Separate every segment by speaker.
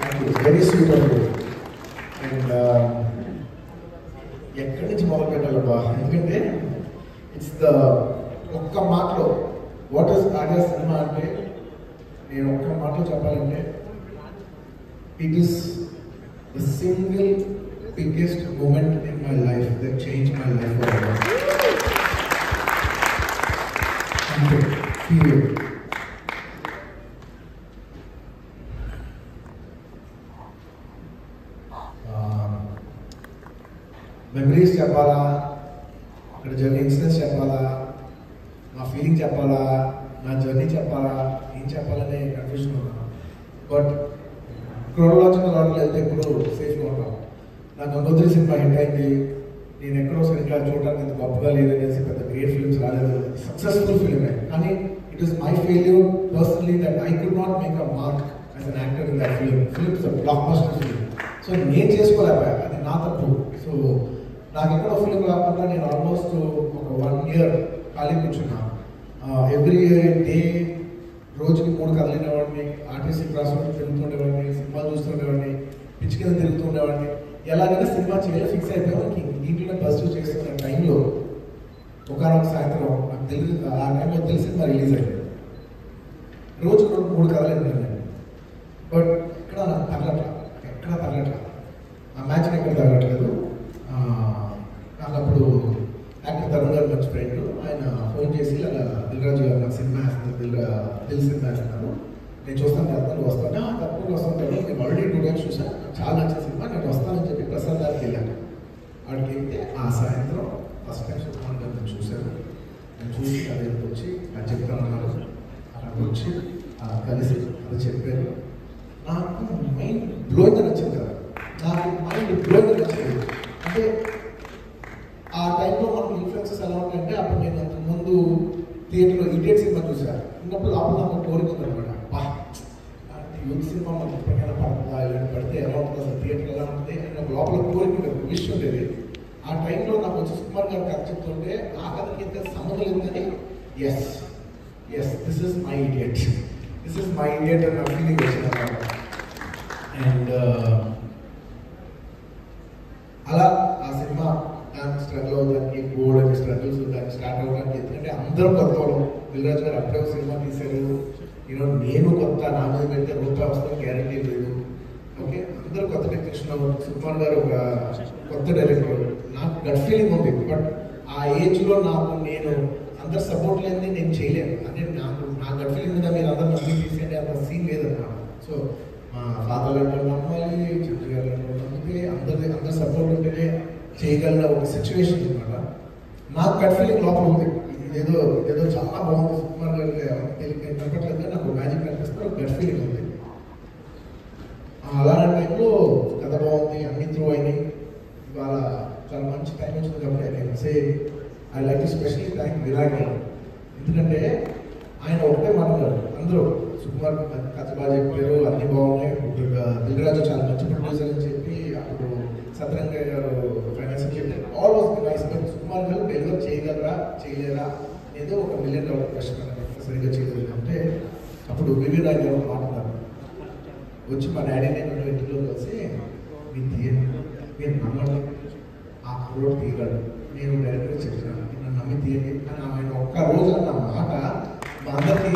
Speaker 1: Thank you, very sweet of you. And ఎక్కడి నుంచి మొదలు పెట్టాలబ్బా, ఎందుకంటే ఇట్స్ ద ఒక్క మాటలో వాట్ ఈస్ ఆర్య సినిమా అంటే, నేను ఒక్క మాటలో చెప్పాలంటే it is the single biggest moment in my life that change my life అంటే పీరియడ్. మెమరీస్ చెప్పాలా, అక్కడ జరిగిన ఇన్సిడెంట్స్ చెప్పాలా, నా ఫీలింగ్ చెప్పాలా, నా జర్నీ చెప్పాలా, ఏం చెప్పాలనే కన్ఫ్యూజన్ ఉన్నాను. బట్ క్రోనలాజికల్ ఆర్డర్లో వెళ్తే ఎప్పుడు సేఫ్గా ఉంటాం. నాకు గంగోత్రి సినిమా హిట్ అయింది, నేను ఎక్కడో సరిగ్గా చూడడానికి అంత గొప్పగా లేదనేసి పెద్ద గ్రేట్ ఫిల్మ్స్ రాలేదు, సక్సెస్ఫుల్ ఫిల్మే. కానీ it is my failure personally that I could not make a mark as an actor in that film. Film is a block buster film. So నేను చేసుకోలేకపోయా, అది నా తప్పు. సో నాకు ఎక్కడో ఫిల్మ్ రాకుండా నేను ఆల్మోస్ట్ ఒక 1 year ఖాళీ కూర్చున్నా. ఎవ్రీ డే రోజుకి 3 కథలు వినేవాడిని, ఆర్టీసీ క్రాస్ తిరుగుతుండేవాడిని, సినిమాలు చూస్తుండేవాడిని, పిచ్చి కింద తిరుగుతుండేవాడిని. ఎలాగైనా సినిమా చేయాలి ఫిక్స్ అయిపోయాను. దీంట్లో పర్సూ చేస్తున్న టైంలో ఒకనొక సాయంత్రం నాకు తెలిసి, ఆ టైంలో తెలిసి సినిమా రిలీజ్ అయింది. రోజు 3 కథలు విన్నాను. బట్ ఇక్కడ నాకు తగలట్లా, ఎక్కడ తగలట్లా, ఆ మ్యాచ్ ఎక్కడ తగలట్లేదు. నాకు అప్పుడు యాక్టర్ తరుణ్ గారు మంచి ఫ్రెండ్, ఆయన ఫోన్ చేసి అలా దిల్రాజు గారు నాకు సినిమా వేస్తున్నారు, దిల్ సినిమా వేస్తున్నారు, నేను చూస్తాను కదా, నువ్వు వస్తాను, తప్పకుండా వస్తాను కదా, నేను ఆల్రెడీ 2 times చూసాను, చాలా నచ్చిన సినిమా, నేను వస్తానని చెప్పి ప్రసాద్ గారికి వెళ్ళాను. వాడికి వెళ్తే ఆ సాయంత్రం ఫస్ట్ టైం సుకుమార్ గారు నేను చూశాను. నేను చూసి అదే వచ్చి అది చెప్తానన్నారు, అక్కడికి వచ్చి కలిసి అది చెప్పారు. నాకు మైండ్ బ్లోయింగ్ నచ్చింది కదా, నాకు మైండ్ బ్లోయింగ్ నచ్చింది. అంటే ఆ టైంలో మనకు ఇన్ఫ్లుయెన్సెస్ ఎలా ఉంటాయంటే, అప్పుడు నేను అంతకుముందు థియేటర్లో ఇడియట్ సినిమా చూశాను. ఉన్నప్పుడు అప్పుడు నాకు కోరిక ఉందనమాట, బా యూత్ సినిమా మనకి ఎప్పటికైనా పడుతుందా, ఇలాంటి పడితే ఎలా ఉంటుంది, అసలు థియేటర్ ఎలా ఉంటుంది అని నాకు లోపల కోరిక ఉండేది, విషయం ఉండేది. ఆ టైంలో నాకు వచ్చి సుకుమార్ గారు కథ చెప్తుంటే ఆ కథకి ఎంత సంబంధం లేదని, yes this is my idiot అని నా ఫీలింగ్ వచ్చింది. అండ్ అలా ఆ సినిమా దానికి స్ట్రగుల్ అవడానికి, బోర్డ్ అని స్ట్రగుల్స్ దానికి స్టార్ట్ అవ్వడానికి, ఎందుకంటే అందరూ కొత్త వాళ్ళు. దిల్రాజు గారు అప్పుడే ఒక సినిమా తీశారు, నేను కొత్త, నా మీద పెడితే రూపాయి వస్తుంది గ్యారంటీ లేదు. ఓకే, అందరూ కొత్త టెక్నీషియన్. సుకుమార్ గారు ఒక కొత్త డైరెక్టర్. నాకు గట్ ఫీలింగ్ ఉంది, బట్ ఆ ఏజ్లో నాకు నేను అందరు సపోర్ట్ లేని నేను చేయలేను. అంటే నా గట్ ఫీలింగ్ మీద మీరు అందరూ నమ్మి తీసేయండి అంత సీన్ లేదన్నమాట. సో మా ఫాదర్ గారు నమ్మాలి, చంద్ర గారు నమ్మితే అందరు సపోర్ట్ ఉంటేనే చేయగలిగిన ఒక సిచ్యువేషన్ అనమాట. నాకు గట్ ఫీలింగ్ లోపల ఉంది, ఏదో చాలా బాగుంది సుకుమార్ గారు కనపట్లేదు, నాకు మ్యాజిక్ కనిపిస్తే ఒక గట్ ఫీలింగ్ ఉంది. అలాంటి టైంలో కథ బాగుంది, అన్ని త్రూ అయినాయి. ఇవాళ చాలా మంచి టైం వచ్చింది కాబట్టి I like to specially thank Virat గారు. ఎందుకంటే ఆయన ఒకటే మాట్లాడారు, అందరూ సుకుమార్ కథ బాగా చెప్పారు, అన్ని బాగున్నాయి, దిల్రాజు చాలా మంచి ప్రొడ్యూసర్ అని చెప్పి అప్పుడు సత్రంగ గారు ఫైనాన్షియల్ చెప్పారు, all was nice. But Sukumar గారు డెలివర్ చేయగలరా చేయలేరా ఏదో ఒక $1 million క్వశ్చన్ అనమాట, సరిగ్గా చేయలేదు అంటే. అప్పుడు వివి రాయ్ గారు మాట్లాడారు, వచ్చి మా డాడీ నేను ఇంటిలో కలిసి మీరు తీయండి, మీరు నమ్మండి, ఆ కుర్రోడు తీయగలడు, నేను డైరెక్ట్గా చెప్తున్నాను, నన్ను నమ్మి తీయండి అని ఆయన ఒక్కరోజు అన్న మాట మా అందరికీ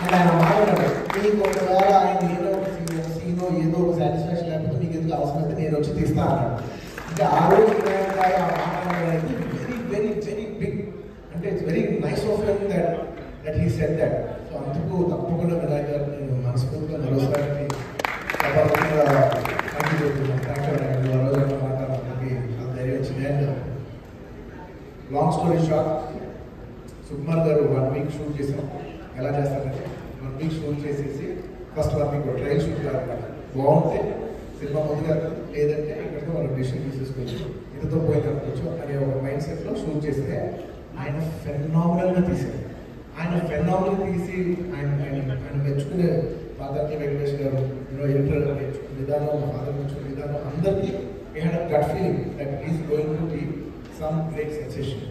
Speaker 1: ఆయన మాట్లాడాడు. మీకు ఒకవేళ ఆయన ఏదో ఒక సీనో ఏదో ఒక సాటిస్ఫాక్షన్ లేకపోతే మీకు ఎందుకు అవసరం అయితే నేను వచ్చి తీస్తా అన్నాడు. అంటే ఆ రోజు మాట్లాడడానికి వెరీ వెరీ బిగ్, అంటే it's very nice of him that he said that. So అందుకు తప్పకుండా వినాయక్ గారు నేను మనస్ఫూర్తిగా మరోసారి మాట్లాడడానికి ధైర్యం వచ్చింది. And long story short, Sukumar గారు 1 week షూట్ చేసాం. ఎలా చేస్తారంటే 1 week షూట్ చేసేసి ఫస్ట్ 1 week ట్రయల్ షూట్ కాదన్నమాట. బాగుంటే సినిమా ముందుగా, లేదంటే ఇక్కడికి మనం డిసిషన్ తీసేసుకోవచ్చు, ఇంతతో పోయింది అనుకోవచ్చు అనే ఒక మైండ్ సెట్లో షూట్ చేస్తే ఆయన ఫెనామినల్గా తీశారు. ఆయన ఫెనామినల్ తీసి ఆయన మెచ్చుకునే ఫాదర్కి వెంకటేష్ గారు ఎడిటర్ మెచ్చుకునే విధానం, మా ఫాదర్ మెచ్చుకునే విధానం, అందరికీ we had a gut feeling that is going to be some great sensation.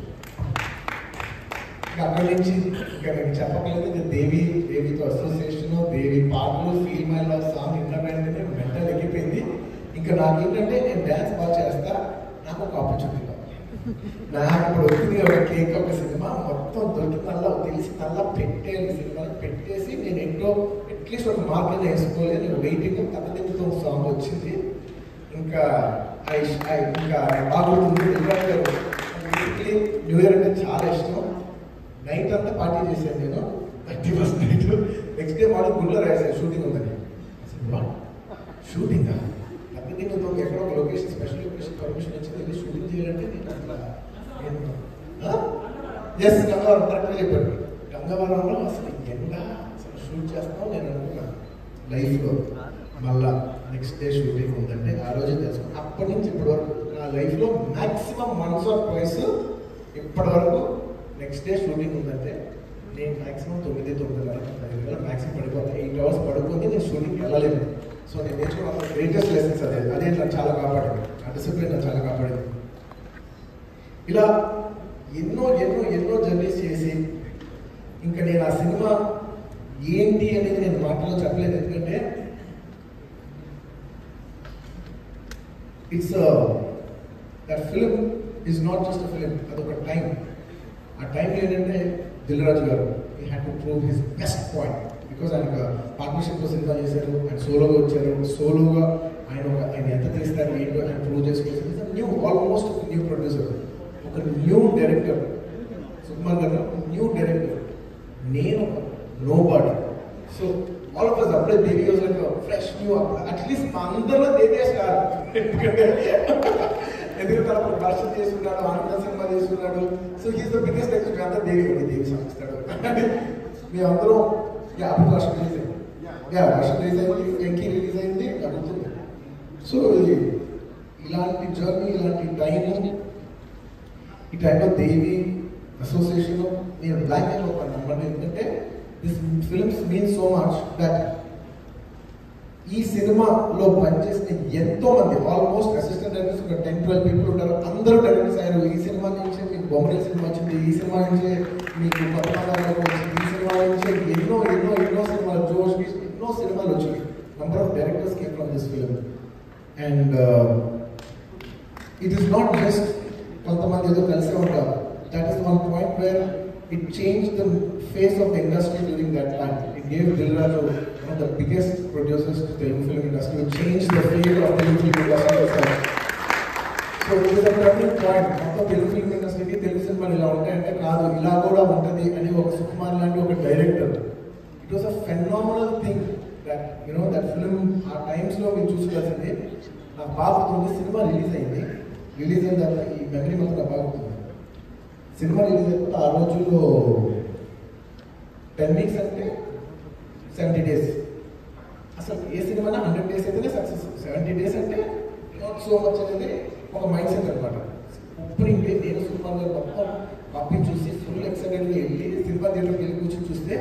Speaker 1: ఇంకా అక్కడి నుంచి ఇంకా నేను చెప్పగలిగితే దేవితో అసోసియేషన్ డైరెక్షన్, దేవి పాటలు, feel my love song inter వెంటనే మెంటల్ ఎక్కిపోయింది. ఇంకా నాకేంటంటే నేను డ్యాన్స్ బాగా చేస్తా, నాకు ఒక ఆపర్చునిటీ కావాలి. నాకు ఇప్పుడు వచ్చింది ఒక కేక్, ఒక సినిమా మొత్తం దొరికిందల్లా తెలిసిందల్లా పెట్టేది, సినిమాని పెట్టేసి నేను ఎంతో అట్లీస్ట్ ఒక మార్కెట్ వేసుకోలేదు. నేను వెయిటింగ్ తగ్గదింతో సాంగ్ వచ్చింది. ఇంకా ఇంకా బాగుంటుంది. న్యూ ఇయర్ అంటే చాలా ఇష్టం. నైట్ అంతా పార్టీ చేశాను నేను 31st night. Next day morning గుళ్ళో రాశాను షూటింగ్ ఉందని. షూటింగ్ తగ్గదింతో ఎక్కడో ఒక లొకేషన్, స్పెషల్ లొకేషన్ పర్మిషన్ వచ్చింది, షూటింగ్ చేయాలంటే నేను అట్లా ఎస్ గంగవరం కరెక్ట్గా చెప్పాడు. గంగవరంలో అసలు ఎండా అసలు షూట్ చేస్తాం నేను అనుకున్నాను లైఫ్లో. మళ్ళా నెక్స్ట్ డే షూటింగ్ ఉందంటే ఆ రోజు తెలుసుకున్నాను. అప్పటి నుంచి ఇప్పటి వరకు నా లైఫ్లో మ్యాక్సిమం వన్స్ ఆర్ ట్వైస్ ఇప్పటి వరకు నెక్స్ట్ డే షూటింగ్ ఉందంటే నేను మ్యాక్సిమం 9-9:30 మ్యాక్సిమం పడిపోతాను. 8 hours పడుకొని నేను షూటింగ్కి వెళ్ళలేను. సో నేను నేర్చుకున్న గ్రేటెస్ట్ లెసన్స్ అదే నాకు చాలా కాపాడింది. ఆ డిసిప్లిన్ నాకు చాలా కాపాడింది. ఇలా ఎన్నో ఎన్నో ఎన్నో జర్నీస్ చేసి ఇంకా నేను ఆ సినిమా ఏంటి అనేది నేను మాటలో చెప్పలేదు. ఎందుకంటే it's that film is not just a film, అదొక టైం. ఆ టైంలో ఏంటంటే దిల్ రాజు గారు he had to prove his best point. Because ఆయన పార్ట్నర్షిప్లో సినిమా చేశారు, ఆయన సోలోగా వచ్చారు. సోలోగా ఆయన ఎంత తీస్తారు ఏంటో ఆయన ప్రూవ్ చేసుకోవచ్చు. న్యూ ఆల్మోస్ట్ న్యూ ప్రొడ్యూసర్, ఒక new director. Sukumar garu new director, నేను nobody. So all of us అప్పుడే Devi was like fresh new. At least మా అందరిలో దేవి స్టార్. ఎందుకంటే తన దర్శనం చేస్తున్నాడు, ఆనంద సినిమా చేస్తున్నాడు. So he's the biggest expect. అంతా దేవి సాధిస్తాడు. మేమందరం అప్పుడు వర్షం రిలీజ్ అయింది, వర్షం రిలీజ్ అయింది, వెంకీ రిలీజ్ అయింది అడుగుతుంది. సో ఇలాంటి జర్నీ, ఇలాంటి టైం, ఈ టైంలో దేవి అసోసియేషన్ నేను బ్లాక్ అండ్ ఒక నెంబర్. ఎందుకంటే this films mean so much that ఈ సినిమాలో పనిచేసిన ఎంతో మంది ఆల్మోస్ట్ అసిస్టెంట్ డైరెక్టర్స్ ఒక 10-12 పీపుల్ ఉంటారు. అందరూ డైరెక్టర్స్ అయ్యారు. ఈ సినిమా నుంచి మీకు బొమ్మల సినిమా వచ్చింది, ఈ సినిమా నుంచి మీకు పద్మనాభాలకు వచ్చింది, ఈ సినిమా నుంచి ఎన్నో ఎన్నో ఎన్నో సినిమాలు, జోష్ ఎన్నో సినిమాలు వచ్చాయి. Number of directors came from this film. And it is not just కొంతమంది ఏదో కలిసే ఉంటారు. That is one point where it changed the face of the industry during that time. It gave Dil Raju, one of the biggest producers to the Telugu film industry, it changed the fate of the Telugu film industry itself. So it is a turning point. After Telugu film industry ki Telugu cinema ila untayante kaadu, ila kuda untadi ani oka Sukumar lanti oka director. It was a phenomenal thing that that film ఆ times లో మీరు చూసుకోవాల్సింది. నా బాబుతో cinema release అయింది. Release అయిన తర్వాత ఈ మెమరీ మాత్రం నా బాగుంటుంది. సినిమా రిలీజ్ అయిపోతే ఆ రోజుల్లో 10 weeks అంటే 70 days. అసలు ఏ సినిమా 100 days అయితేనే సక్సెస్. 70 days అంటే నాట్ సో మచ్ అనేది ఒక మైండ్ సెట్ అనమాట. ఇప్పుడు ఇంకే నేను సుకుమార్ గారు మొత్తం పప్పి చూసి ఫుల్ ఎక్సైటెడ్గా వెళ్ళి సినిమా థియేటర్కి వెళ్ళి కూర్చొని చూస్తే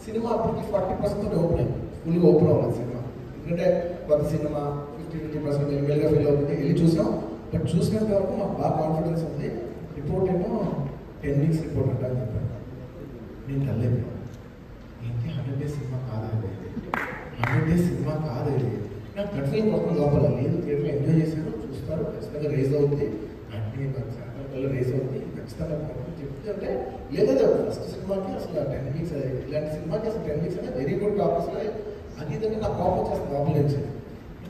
Speaker 1: సినిమా అప్పటికి 40% ఓపెన్ అయింది. ఫుల్గా ఓపెన్ అవ్వాలి సినిమా. ఎందుకంటే కొత్త సినిమా 50% మెల్లిగా ఫీల్ అవుతుంది. వెళ్ళి చూసాం. బట్ చూసినంత వరకు మాకు బాగా కాన్ఫిడెన్స్ ఉంది. రిపోర్ట్ ఏమో 10 weeks రిపోర్ట్ అంటారు చెప్పాను. నేను తల్లేదు ఏంటి 100 days సినిమా కాదండి, 100 days సినిమా కాదండి. నాకు గట్టిగా మొత్తం లోపల లేదు. థియేటర్లో ఎంజాయ్ చేశారు, చూస్తారు, ఖచ్చితంగా రేజ్ అవుతుంది, అన్ని శాతం రేజ్ అవుతుంది ఖచ్చితంగా చెప్తే అంటే లేదా ఫస్ట్ సినిమాకి అసలు 10 weeks ఇలాంటి సినిమాకి అసలు 10 weeks అంటే వెరీ గుడ్ టాపిక్స్. అది ఇదంటే నాకు కోపం చేస్తుంది. లోపల నుంచి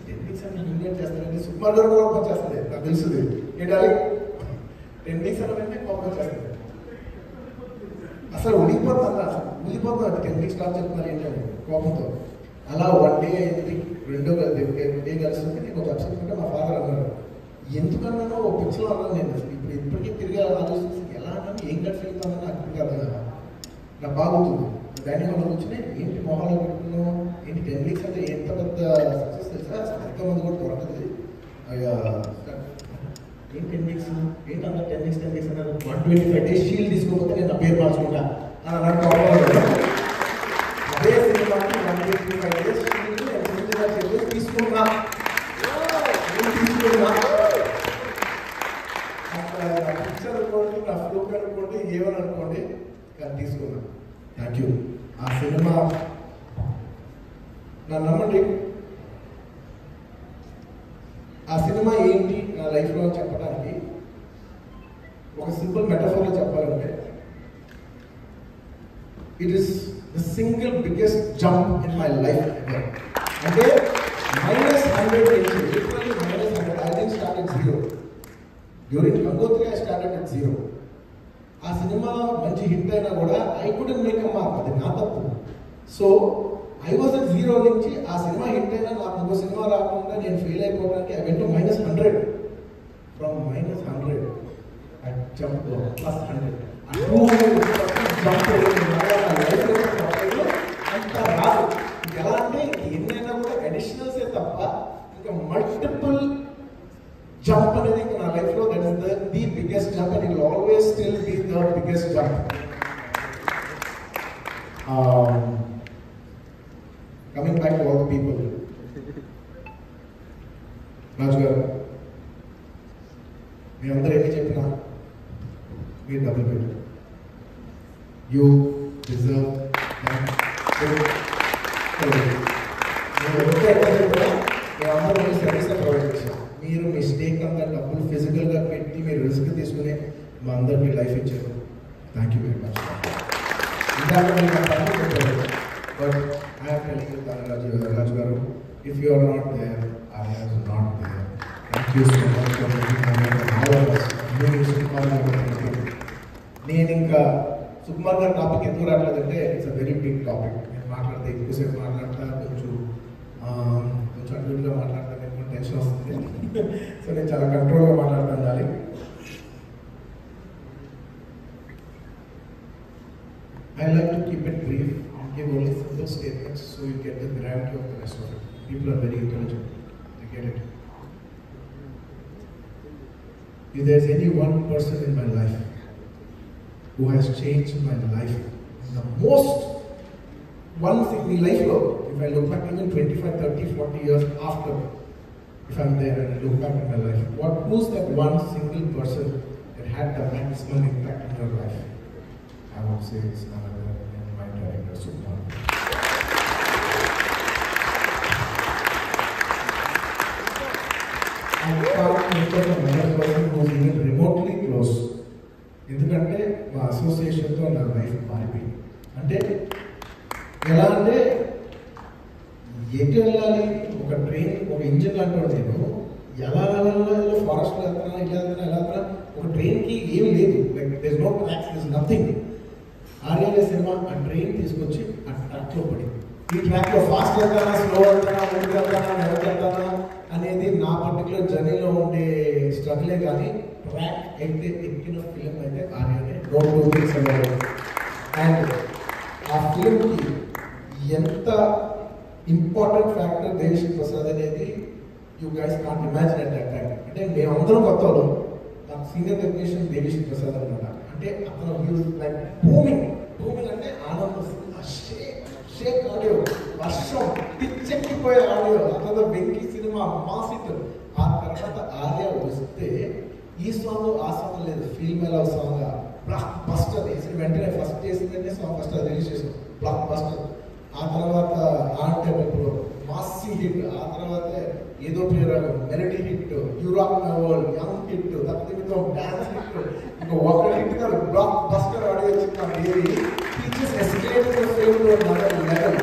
Speaker 1: 10 weeks అంటే ఇన్వైట్ చేస్తానంటే సుకుమార్ గారు కోపం చేస్తుంది. నాకు తెలుస్తుంది ఏంటాలి 10 weeks అంటే కోపం చేస్తుంది. అసలు ఉడికిపోతుంది, అసలు ఉడికిపోతుంది. 10 weeks స్టాప్ చెప్తున్నారు ఏంటంటే కోపంతో. అలా 1 day అయింది, 2వ డే కలిసి నేను కొంచెం అప్సెట్ ఉంటే మా ఫాదర్ అన్నారు. ఎందుకన్నానో ఒక పిక్చర్లో అన్నాను నేను. అసలు ఇప్పటికీ తిరిగి ఆలోచిస్తే ఎలా అన్నాను, ఏం కట్ ఫీల్ అన్నా నాకు ఇప్పటికీ అర్థం కదా. నాకు బాగుంటుంది. డైనింగ్ హాల్లో వచ్చినాయి ఏంటి మొహాలో పెట్టుకున్నాం ఏంటి 10 weeks అంటే ఎంత పెద్ద సక్సెస్ తెలుసా. ఎంతమంది కూడా దొరకదు. ఏం 10 weeks ఏంటి అన్న 10 weeks అన్నారు. 125 days షీల్డ్ తీసుకోకపోతే నేను నా పేరు మార్చుకుంటా నాకు అదే సినిమాకి 125 days షీల్డ్ నేను తీసుకున్నా. నా పిక్చర్ అనుకోండి, నా ఫ్లూక్ అనుకోండి, ఏమని అనుకోండి, కానీ తీసుకున్నా. Thank you. ఆ సినిమా ఆ సినిమా ఏంటి నా లైఫ్లో అని చెప్పడానికి ఒక సింపుల్ మెటఫోర్లో చెప్పాలంటే it is the single biggest jump in my life ever. అంటే -100 నుంచి literally -100. I didn't start at 0. During Gangotri I started at 0. ఆ సినిమా మంచి హిట్ అయినా కూడా I couldn't make a mark, అది నా తప్పు. సో ఐ వాజ్ అట్ 0 నుంచి ఆ సినిమా హిట్ అయినా నాకు ఇంకో సినిమా రాకుండా నేను ఫెయిల్ అయిపోవడానికి I went to -100. From -100 I jump to +100. ఆ 200% జంప్ అంత రాదు. ఎలా అంటే ఎన్నైనా కూడా అడిషనల్సే తప్ప ఇంకా మల్టిపుల్ జంప్ అనేది నా లైఫ్లో that is the biggest jump and it will always still be the biggest jump. Coming back to all the people, Raju garu మీ అందరూ ఏమి చెప్పినా మీరు డబుల్ పెట్టారు. యూ డిజర్వ్ మేమందరూ సర్వీస్ ప్రొవైడ్ చేసాం. మీరు మీ స్టేక్ అంతా డబ్బులు ఫిజికల్గా పెట్టి మీరు రిస్క్ తీసుకుని మా అందరికి లైఫ్ ఇచ్చారు. Thank you very much. ఇందాక మీరు చెప్పారు, but I'm telling you Raju garu, if you are not there, I are not there. Thank you so much for నేను ఇంకా సుకుమార్ గారి టాపిక్ ఎందుకు రావట్లేదంటే it's a very big topic. నేను మాట్లాడితే ఎక్కువసేపు మాట్లాడతా, కొంచెం అటు ఇటుగా మాట్లాడతా, నేను టెన్షన్ వస్తుంది. సో నేను చాలా కంట్రోల్గా మాట్లాడతాను. దాని I like to keep it brief and give only simple statements so you get the gravity of the rest of it. People are very intelligent, they get it. If there's any one person in my life who has changed my life, the most one thing in life, if I look back even 25, 30, 40 years after, if I'm there and I look back in my life, who's that one single person that had the maximum impact in your life? I would say it's none other than my director, Sukumar. I can't think of another person who's even remotely close. ఎందుకంటే మా అసోసియేషన్తో నా life మారిపోయింది. అంటే ఎలా అంటే ఎటు వెళ్ళాలి, ఒక ట్రైన్, ఒక ఇంజిన్ లాంటి నేను ఎలా వెళ్ళాలో ఫారెస్ట్లో వెళ్తున్నా, ఇలా వెళ్తున్నా, ఎలా వెళ్తున్నా, ఒక ట్రైన్కి ఏం లేదు, like there is no tracks, there is nothing. ఆర్యనే సినిమా ఆ ట్రైన్ తీసుకొచ్చి ఆ ట్రాక్లో పడింది. ఈ ట్రాక్లో ఫాస్ట్ వెళ్తానా, స్లో వెళ్తానా, ముందుకు వెళ్తానా, వెనక్కి వెళ్తానా అనేది నా పర్టికులర్ జర్నీలో ఉండే స్ట్రగులే. కానీ ట్రాక్ అయితే ఎక్కిన ఫిలిం అయితే ఆర్యనే, know two things about it. And ఆ ఫిలింకి ఎంత ఇంపార్టెంట్ ఫ్యాక్టర్ దేవిశ్రీ ప్రసాద్ అనేది you guys can't imagine at that time. అంటే మేమందరం కొత్త వాళ్ళు, నాకు సీనియర్ టెక్నీషియన్ దేవిశ్రీ ప్రసాద్ అనమాట. అంటే అతను లైక్ బూమింగ్ అంటే ఆనందం, షేక్ ఆడియో, వర్షం, పిచ్చెక్కిపోయే ఆడియో, అతను వెంకీ సినిమా మాసిట్. ఆ తర్వాత ఆర్య వస్తే ఈ సాంగ్ ఆ సాంగ్ లేదు, ఫిల్మ్ ఎలా సాంగ్ బ్లాక్ బస్టర్ వేసి వెంటనే ఫస్ట్ చేసిందంటే సాంగ్ ఫస్ట్ రిలీజ్ చేసాం, బ్లాక్ బస్టర్. ఆ తర్వాత ఆంటే మాసి హిట్, ఆ తర్వాత ఏదో పేరు మెలడీ హిట్, యూరాప్ వరల్డ్ యంగ్ హిట్, తప్పితో డాన్స్ హిట్, ఇంకా ఒక హిట్ కాదు, బ్లాక్ బస్టర్ ఆడియో వచ్చింది. Teasers escalated film to another level.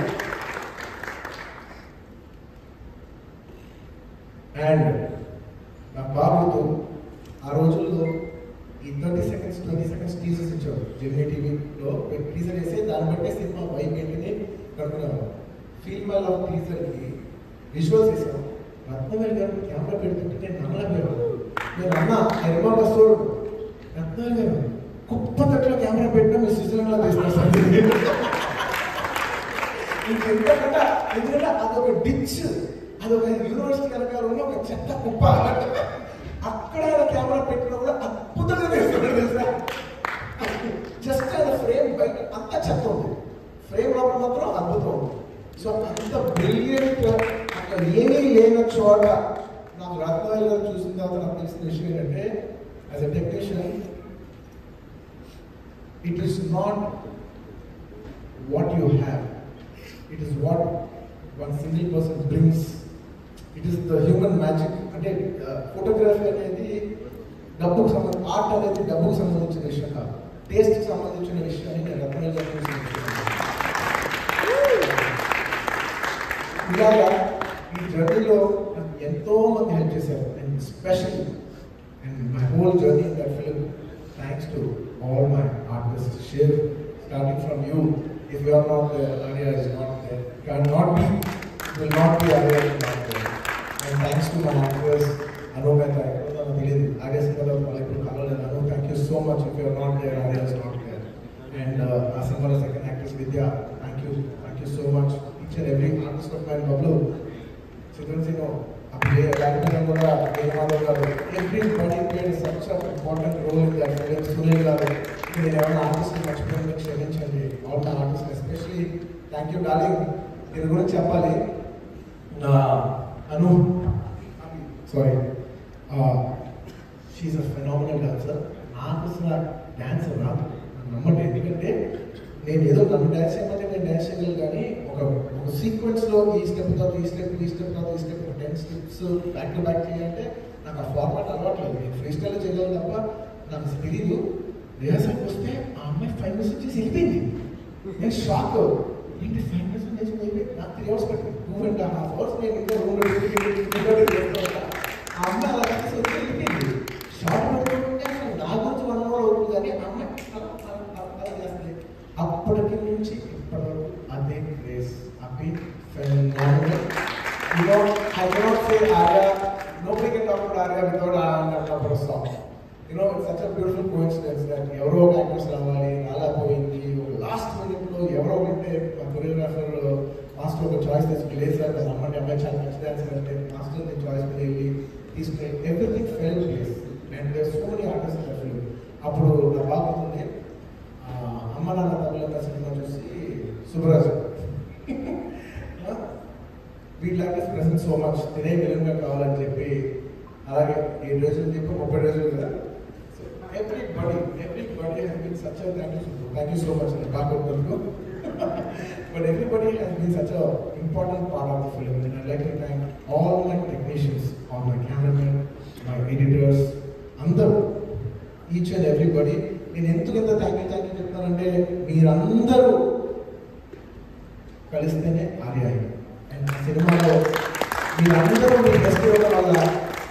Speaker 1: And నా బాబుతో ఆ రోజుల్లో ఈ 20 సెకండ్స్ టీజర్స్ ఇచ్చారు. జెమినీ టీవీలో టీజర్ వేసి దాన్ని బట్టే సినిమా వైపు ఏంటిని కనుక్కున్నాను. ఫిల్మ్ లో టీజర్కి విజువల్స్ వేసాను. రత్నవేల్ గారు కెమెరా పెడుతుంటే నేను నమ్మలేకపోయాను. నేను అన్నా నిర్మాణ వస్తువుడు రత్నవేల్ గారు కుప్ప తట్లో కెమెరా పెట్టినా మీరు స్విట్జర్లాండ్లో తీసుకొస్తాను. ఇంకెంతకంటే ఎందుకంటే అదొక డిచ్, అదొక యూనివర్సిటీ వెనకాల ఉన్న ఒక చెత్త కుప్ప. అక్కడ కెమెరా పెట్టినా కూడా అద్భుతంగా తీస్తున్నాడు తెలుసా. జస్ట్ అది ఫ్రేమ్ బయట అంత చెత్త ఉంది, ఫ్రేమ్ లోపల మాత్రం అద్భుతం ఉంది. సో అంత బ్రిలియంట్, అక్కడ ఏమీ లేని చోట నాకు రత్నవేల్ గారు చూసిన తర్వాత నాకు తెలిసిన విషయం ఏంటంటే, as a technician it is not what you have, it is what one single person brings it is the human magic. అంటే ఫోటోగ్రఫీ అనేది డబ్బుకు సంబంధించి, ఆర్ట్ అనేది డబ్బుకు సంబంధించిన విషయం కాదు, టేస్ట్కి సంబంధించిన విషయాన్ని నేను రత్నగా ఇలాగా ఈ జర్నీలో నాకు ఎంతో మంది హెల్ప్ చేశారు. And special and my whole journey in that film thanks to all my artist share starting from you. If you are not there, Arya is not there. Cannot be, will not be Arya is not there. And thanks to my actors, Anu Mehta, Arya Sinhala, Malipur Kalal and Anu, thank you so much. If you are not there, Arya is not there. And Asamala second actress Vidya, thank you so much. Each and every artist of mine, Bablu, Sidhan Singh, everybody played such an important role in that film. Sunil Garu, artists మర్చిపోయింది క్షమించండి. All the artist especially thank you darling. దీని గురించి చెప్పాలి. Anu sorry, she's a phenomenal dancer. నాకు అసలు dancer రాదు, నమ్మండి. ఎందుకంటే నేను ఏదో నన్ను డ్యాన్స్ చేయమంటే నేను డ్యాన్స్ చేయగలను, కానీ ఒక సీక్వెన్స్లో ఈ స్టెప్ తర్వాత ఈ step 10 steps back to back చేయాలంటే నాకు ఆ ఫార్మాట్ అలవాట్లేదు. నేను ఫ్రీ స్టైల్లో చేయగలను తప్ప నాకు తెలియదు. రిహర్సల్కి వస్తే ఆ అమ్మాయి 5 minutes వచ్చేసి వెళ్ళిపోయింది. నేను షాక్, ఏంటి 5 minutes చేసి అయిపోయింది. నాకు 3 hours పట్టింది, 2.5 hours నేను ఇంకా రూమ్లో ఆ అమ్మాయి అలా వచ్చేసి వచ్చి వెళ్ళిపోయింది. షార్ట్ పడుతుంటే అసలు నా గురించి 1 hour అవుతుంది, కానీ ఆ అమ్మాయి అలా చేస్తుంది. అప్పటికి నుంచి ఇప్పటి వరకు అదే క్రేజ్, అవి phenomenal. You know, I cannot say Arya, nobody can talk about Arya without a song. You know, it's such a beautiful coincidence that ఎవరో ఒక యాక్టర్స్ రావాలి, అలా పోయింది. లాస్ట్ మినిట్లో ఎవరో ఉంటే కొరియోగ్రాఫర్ మాస్టర్ ఒక చాయిస్ తీసుకుని లేదు సార్ అమ్మాయి చాలా మంచి డాన్సర్ అంటే మాస్టర్ ని చాయిస్ మీద వెళ్ళి తీసుకుని everything fell place. And there so many artist in the film. అప్పుడు నా బాబు ఉంది, అమ్మ నాన్న తమిళ సినిమా చూసి సుబ్బరాజు వీడ్ like this present so much, తినే విధంగా కావాలని చెప్పి, అలాగే 7 రోజులు చెప్పి 30 రోజులు కదా. So everybody has been such a thank you so much in the back of the room. But everybody has been such a important part of the film, and I'd like to thank all my technicians, all my cameramen, my editors, అందరూ, each and everybody. నేను ఎందుకు ఎంత thank you చెప్తానంటే మీరందరూ కలిస్తేనే Arya. And సినిమాలో మీరందరూ మీ best ఇవ్వడం వల్ల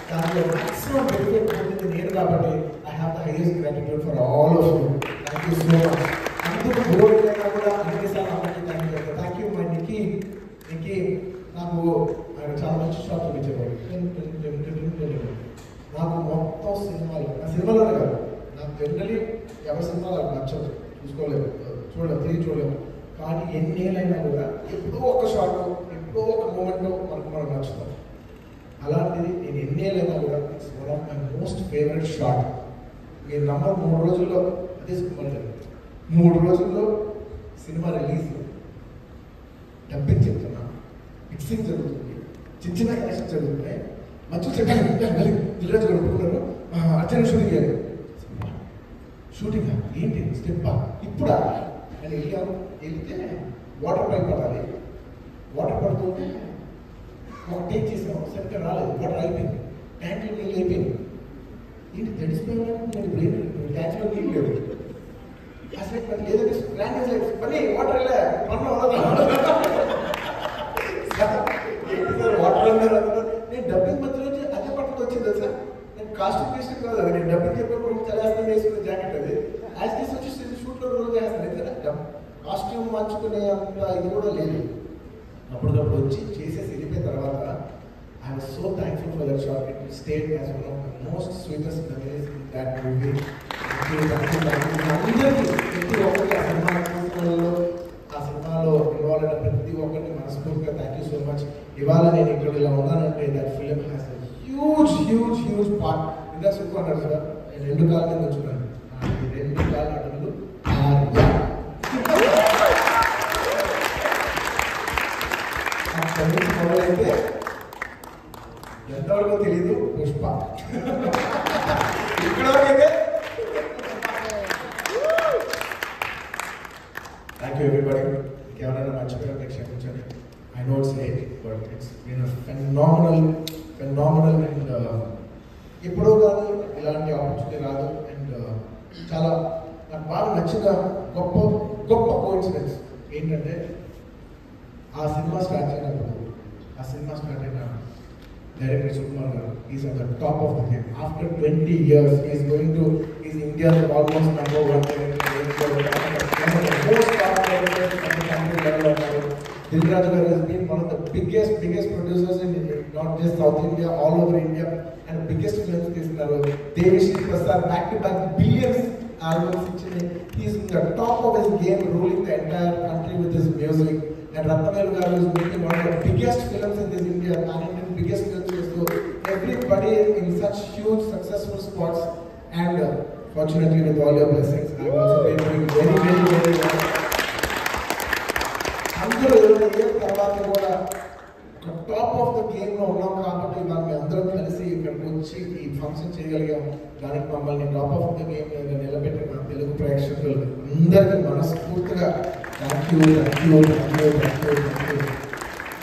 Speaker 1: దాంట్లో మ్యాక్సిమం బెనిఫిట్ పొందింది నేను కాబట్టి I have the highest gratitude for all of you. Thank you so much. అందుకు బోర్డు లేక కూడా అన్నిసార్లు అందరికీ థ్యాంక్ యూ చెప్తాను. Thank you my Nikki. నాకు ఆయన చాలా మంచి షాట్ చూపించేవాడు. నాకు మొత్తం సినిమాలు, నా సినిమాలోనే కాదు, నాకు జనరలీ ఎవరి సినిమాలు నాకు నచ్చదు, చూసుకోలేదు, తిరిగి చూడలేము. కానీ ఎన్నేళ్ళైనా కూడా ఎప్పుడో ఒక షాట్, ఎప్పుడో ఒక మూమెంట్ మనకు నచ్చుతాం. అలాంటిది నేను ఎన్నేళ్ళైనా కూడా it's one of my most favourite shot. మీరు నమ్మరు, 3 రోజుల్లో అదే సినిమా 3 రోజుల్లో సినిమా రిలీజ్, డబ్బింగ్ చెప్తున్నా, మిక్సింగ్ జరుగుతుంది, చిన్న కనెక్షన్ జరుగుతున్నాయి, మంచి దిల్రాజు కొడుకున్నారు, అర్జున్ షూటింగ్ చేయాలి. షూటింగ్ ఏంటి స్టెప్ ఇప్పుడా అని వెళ్తే వాటర్ పైప్ పడాలి. వాటర్ పడుతుంటే ఒక టేక్ చేసాం, సరిగ్గా రాలేదు, వాటర్ అయిపోయింది, ట్యాంక్లో నీళ్ళు అయిపోయింది. ఏంటి తడిసిపోయాను, నేను బ్రెయిన్ ట్యాంక్లో నీళ్ళు లేదు అసలు లేదంటే ప్లాన్ చేసలేదు పని వాటర్ వెళ్ళా పనులు వాటర్ అన్నారు. నేను డబ్బింగ్ మధ్యలో అదే పట్టుకు వచ్చింది సార్. నేను కాస్ట్యూమ్ వేసిన కాదు, అది నేను డబ్బింగ్ చెప్పినప్పుడు చదివేస్తాను వేసుకునే జాకెట్, అది యాజ్ కేసు వచ్చి షూట్లో రోజు చేస్తాను. ఎందుకంటే కాస్ట్యూమ్ మార్చుకునే అంత ఇది కూడా లేదు. అప్పటికప్పుడు వచ్చి చేసేసి వెళ్ళిపోయిన తర్వాత I was so thankful for that shot. It stayed as one of the most sweetest memories in that movie. అందరికీ ప్రతి ఒక్కరికి ఆ సినిమాలో ఇన్వాల్వ్ అయిన ప్రతి ఒక్కరికి మనస్ఫూర్తిగా థ్యాంక్ యూ సో మచ్. ఇవాళ నేను ఇక్కడ ఇలా ఉన్నానంటే that film has huge part. ఇంకా సుఖం అన్నారు సార్, నేను 2 కాళ్ళ మీద వచ్చున్నాను, 2 కాళ్ళ అడుగులు మొదలైతే ఎంతవరకు తెలీదు పుష్ప, ఇక్కడ వరకైతే థ్యాంక్ యూ ఎవ్రీబడి. ఇంకెవరైనా మర్చిపోయారంటే క్షమించండి. I know it's late, but it's been a phenomenal and ఎప్పుడో కాదు ఇలాంటి ఆపర్చునిటీ రాదు. అండ్ చాలా నాకు బాగా నచ్చిన గొప్ప కోఇన్సిడెన్స్ ఏంటంటే ఆ సినిమా స్టార్ట్ అయిన Director Sukumar Garu, he's at the top of the game. After 20 years, he's India's almost number one director. One of the most top directors at the country level. Dilraj Garu has been one of the biggest producers in not just South India, all over India, and the biggest films is Devashri Prasad, back-to-back billions albums. He's in the top of his game, ruling the entire country with his music. And Ratnavelu Garu is making one of the biggest films in this India, and biggest films. So everybody in such huge successful spots, and fortunately with all your blessings, I have also been doing very well. అందరూ year తర్వాత కూడా top of the game లో ఉన్నాం కాబట్టి మనం అందరం కలిసి ఇక్కడికి వచ్చి ఈ ఫంక్షన్ చేయగలిగాం. దానికి మమ్మల్ని టాప్ ఆఫ్ ద గేమ్ నిలబెట్టిన తెలుగు ప్రేక్షకులు అందరికీ మనస్ఫూర్తిగా థ్యాంక్ యూ.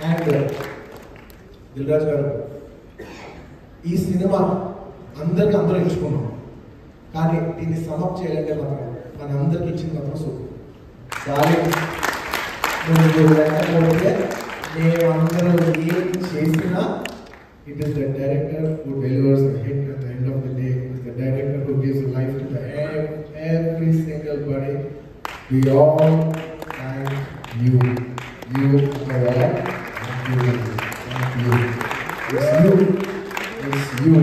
Speaker 1: అండ్ దిల్రాజ్ గారు, ఈ సినిమా అందరూ ఇచ్చుకున్నాం, కానీ దీన్ని సమప్ చేయాలంటే మాత్రం మన అందరికి ఇచ్చింది మాత్రం సూపర్. మేమందరం ఏం చేసినా it is the director who delivers the hit at the end of the day. It is the director who gives life to every single body. We all thank you. You are all. Thank you. It's you.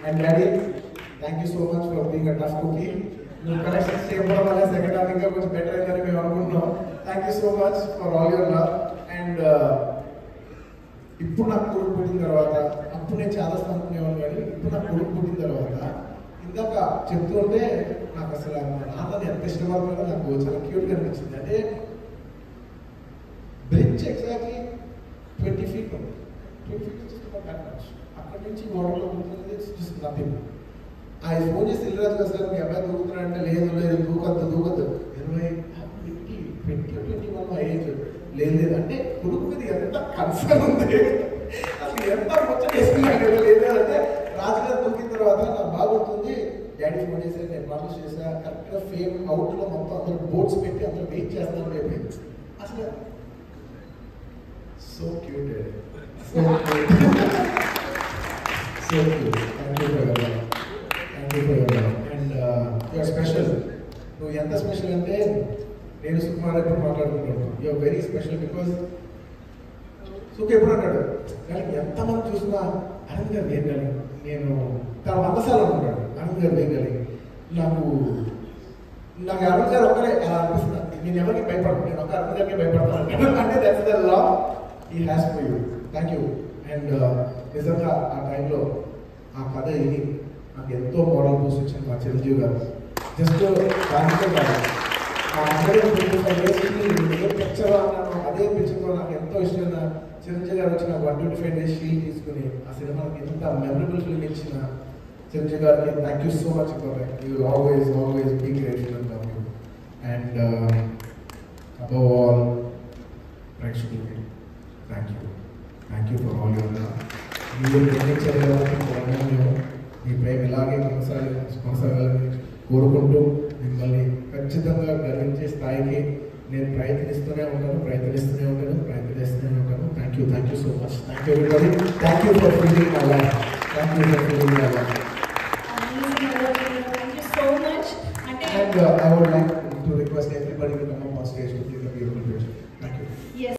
Speaker 1: And Daddy, thank you so much for being a tough cookie. You connections చేయడం వల్ల second half ఇంకా కొంచెం better అయిందని మేము అనుకుంటున్నాం. Thank you so much for all your love. And ఇప్పుడు నాకు కొడుకు పుట్టిన తర్వాత, అప్పుడు నేను చాలా అనుకునేవాను, కానీ ఇప్పుడు నాకు కొడుకు పుట్టిన తర్వాత ఇందాక చెప్తుంటే నాకు అసలు మా నాన్నని ఎంత ఇష్టపడుతుందో నాకు చాలా క్యూట్గా అనిపించింది. అంటే బ్రిడ్జ్ ఎగ్జాక్ట్లీ 20 feet ఉంది. 20 feet అక్కడి నుంచి వాటర్లో ఉంటుంది, జస్ట్ నథింగ్. ఆ ఫోన్ చేసి దిల్రాజ్ గారు సార్ మీ అబ్బాయి దూకుతున్నాడంటే లేదు దూకద్దు 21 ఏజ్ లేదు అంటే కొడుకు మీద ఎంత కన్సర్న్ ఉంది, అసలు ఎంత ముచ్చటేసుకున్నాడు లేదు అంటే రాజుగారు దూకిన తర్వాత నాకు బాగుంటుంది. డాడీ ఫోన్ చేశారు, నేను ప్రామిస్ చేశా కరెక్ట్గా ఫేమ్ అవుట్లో మొత్తం అందరూ బోట్స్ పెట్టి అందరూ వెయిట్ చేస్తాను చెప్పి. అసలు so cute, Thank you for your love. And you are special. నువ్వు ఎంత స్పెషల్ అంటే నేను సుకుమార్ ఎప్పుడు మాట్లాడుకుంటాను, you are very special. Because Sukha ఎప్పుడు అంటాడు, కానీ ఎంతమంది చూసినా అనంత్ గారు వేయగలి, నేను తన వందసార్లు ఉంటాడు అనంత్ గారు వేయగలి. నాకు అనంత్ గారు ఒక్కరే అలా అనిపిస్తుంది. నేను ఎవరికి భయపడను, నేను ఒక అనంత్ గారికి భయపడతాను అంటే that's the love he has for you. Thank you. And నిజంగా ఆ టైంలో ఆ కథ ఇది నాకు ఎంతో మోడల్ పోస్ట్ ఇచ్చింది మా చిరంజీవి గారు. జస్ట్ దానితో కాదు, ఆ 125 days ఏ పిక్చర్ అన్నాను అదే పిక్చర్లో నాకు ఎంతో ఇష్టమైన చిరంజీవి గారు వచ్చిన 125 days షీల్ తీసుకుని ఆ సినిమాకి ఎంత మెమరబుల్ ఫిల్మ్ ఇచ్చిన చిరంజీవి గారికి thank you so much for that. You will always be grateful and love you. And above all ప్రేక్షకులకి thank you for all your love. మీరు ప్రేమించే మీ ప్రేమ ఇలాగే కొనసాగాలని కోరుకుంటూ మిమ్మల్ని ఖచ్చితంగా గర్వించే స్థాయికి నేను ప్రయత్నిస్తూనే ఉంటాను. Thank you so much. Thank you everybody. Thank you for feeling my life. Thank you for feeling my life. And I would like